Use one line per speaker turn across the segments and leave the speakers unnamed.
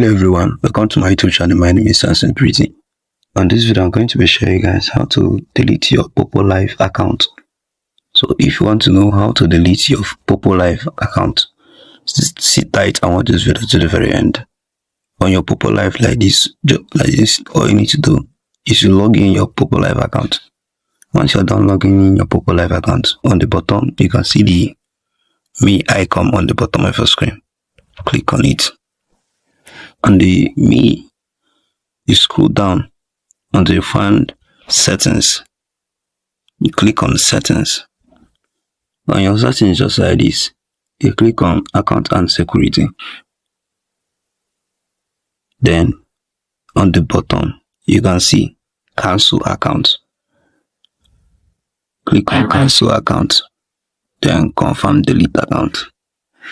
Hello everyone, welcome to my YouTube channel. My name is Samson Pretty. On this video, I'm going to be showing you guys how to delete your Poppo Live account. So if you want to know how to delete your Poppo Live account, sit tight and watch this video to the very end. On your Poppo Live like this, all you need to do is to log in your Poppo Live account. Once you're done logging in your Poppo Live account, on the bottom you can see the Me icon on the bottom of your screen. Click on it. On the Me, you scroll down until you find Settings. You click on Settings. On your settings, just like this, you click on Account and Security. Then on the bottom, you can see Cancel Account. Click on Cancel Account. Then confirm Delete Account.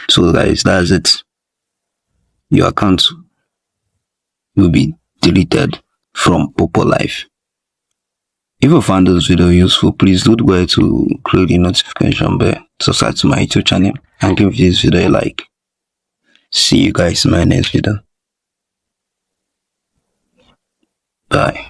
So guys, that's it. Your account will be deleted from Poppo Live. If you found this video useful, please don't forget to click the notification bell, subscribe to my YouTube channel, and give this video a like. See you guys in my next video. Bye.